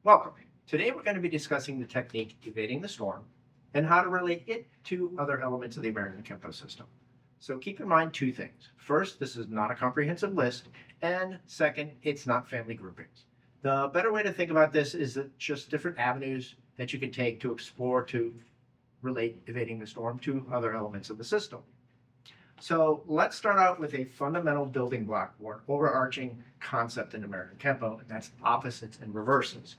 Welcome. Today we're going to be discussing the technique evading the storm and how to relate it to other elements of the American Kenpo system. So keep in mind two things. First, this is not a comprehensive list, and second, it's not family groupings. The better way to think about this is that just different avenues that you can take to explore to relate evading the storm to other elements of the system. So let's start out with a fundamental building block or an overarching concept in American Kenpo, and that's opposites and reverses.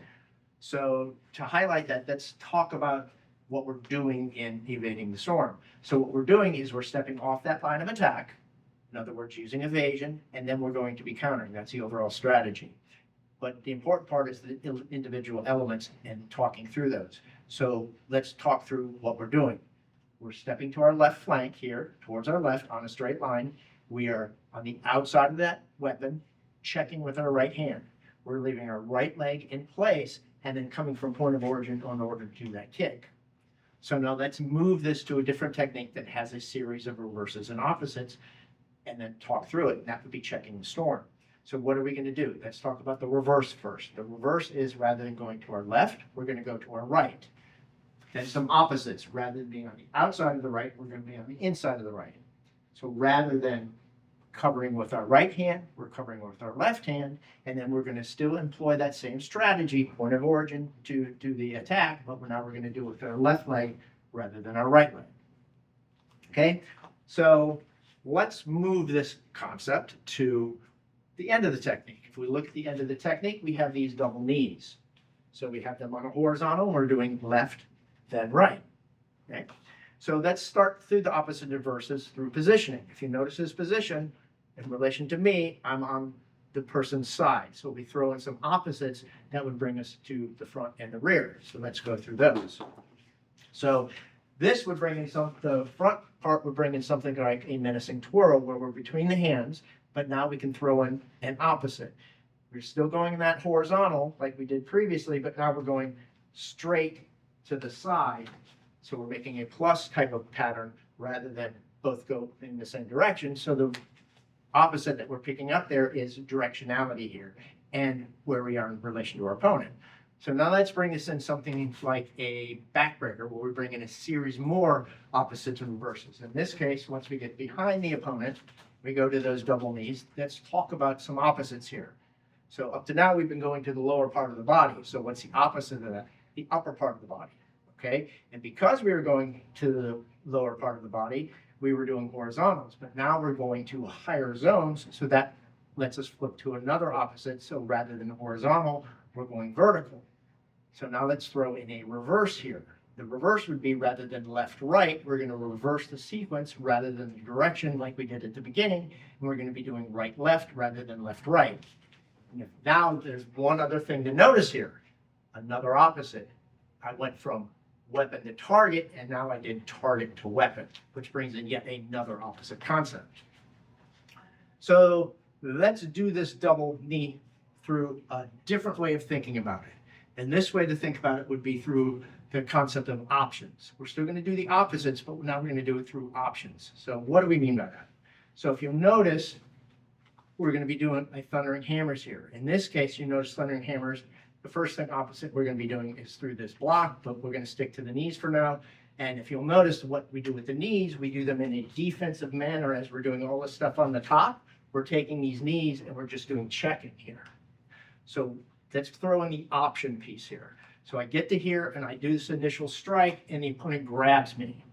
So to highlight that, let's talk about what we're doing in evading the storm. So what we're doing is we're stepping off that line of attack, in other words, using evasion, and then we're going to be countering. That's the overall strategy. But the important part is the individual elements and talking through those. So let's talk through what we're doing. We're stepping to our left flank here, towards our left on a straight line. We are on the outside of that weapon, checking with our right hand. We're leaving our right leg in place and then coming from point of origin in order to do that kick. So now let's move this to a different technique that has a series of reverses and opposites and then talk through it. And that would be checking the storm. So what are we going to do? Let's talk about the reverse first. The reverse is rather than going to our left, we're going to go to our right. Then some opposites. Rather than being on the outside of the right, we're going to be on the inside of the right. So rather than covering with our right hand, we're covering with our left hand, and then we're going to still employ that same strategy, point of origin, to do the attack, but now we're going to do it with our left leg rather than our right leg. Okay, so let's move this concept to the end of the technique. If we look at the end of the technique, we have these double knees. So we have them on a horizontal, and we're doing left, then right. Okay, so let's start through the opposite reverses through positioning. If you notice his position, in relation to me, I'm on the person's side. So we throw in some opposites that would bring us to the front and the rear. So let's go through those. So this would bring in the front part would bring in something like a menacing twirl where we're between the hands, but now we can throw in an opposite. We're still going in that horizontal like we did previously, but now we're going straight to the side. So we're making a plus type of pattern rather than both go in the same direction. So the opposite that we're picking up there is directionality here and where we are in relation to our opponent. So now let's bring this in something like a backbreaker where we bring in a series more opposites and reverses. In this case, once we get behind the opponent, we go to those double knees. Let's talk about some opposites here. So up to now, we've been going to the lower part of the body. So what's the opposite of that? The upper part of the body. Okay, and because we were going to the lower part of the body, we were doing horizontals, but now we're going to higher zones, so that lets us flip to another opposite. So rather than horizontal, we're going vertical. So now let's throw in a reverse here. The reverse would be rather than left-right, we're going to reverse the sequence rather than the direction like we did at the beginning, and we're going to be doing right-left rather than left-right. Now there's one other thing to notice here, another opposite. I went from weapon to target, and now I did target to weapon, which brings in yet another opposite concept. So let's do this double knee through a different way of thinking about it. And this way to think about it would be through the concept of options. We're still going to do the opposites, but now we're going to do it through options. So what do we mean by that? So if you'll notice, we're going to be doing a thundering hammers here. In this case, you notice thundering hammers. The first thing opposite we're going to be doing is through this block, but we're going to stick to the knees for now. And if you'll notice what we do with the knees, we do them in a defensive manner as we're doing all this stuff on the top. We're taking these knees and we're just doing checking here. So let's throw in the option piece here. So I get to here and I do this initial strike and the opponent grabs me.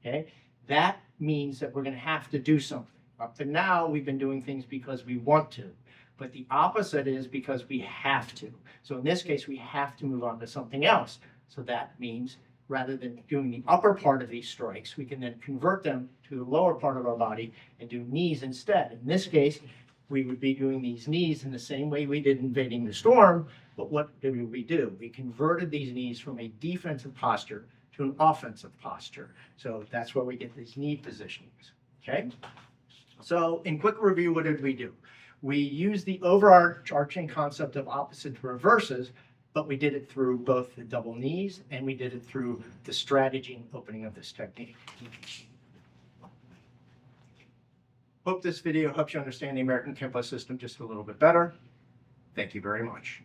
Okay, that means that we're going to have to do something. Up to now, we've been doing things because we want to. But the opposite is because we have to. So in this case, we have to move on to something else. So that means rather than doing the upper part of these strikes, we can then convert them to the lower part of our body and do knees instead. In this case, we would be doing these knees in the same way we did invading the storm. But what did we do? We converted these knees from a defensive posture to an offensive posture. So that's where we get these knee positionings. Okay? So in quick review, what did we do? We used the overarching concept of opposite reverses, but we did it through both the double knees and we did it through the strategy and opening of this technique. Hope this video helps you understand the American Kenpo system just a little bit better. Thank you very much.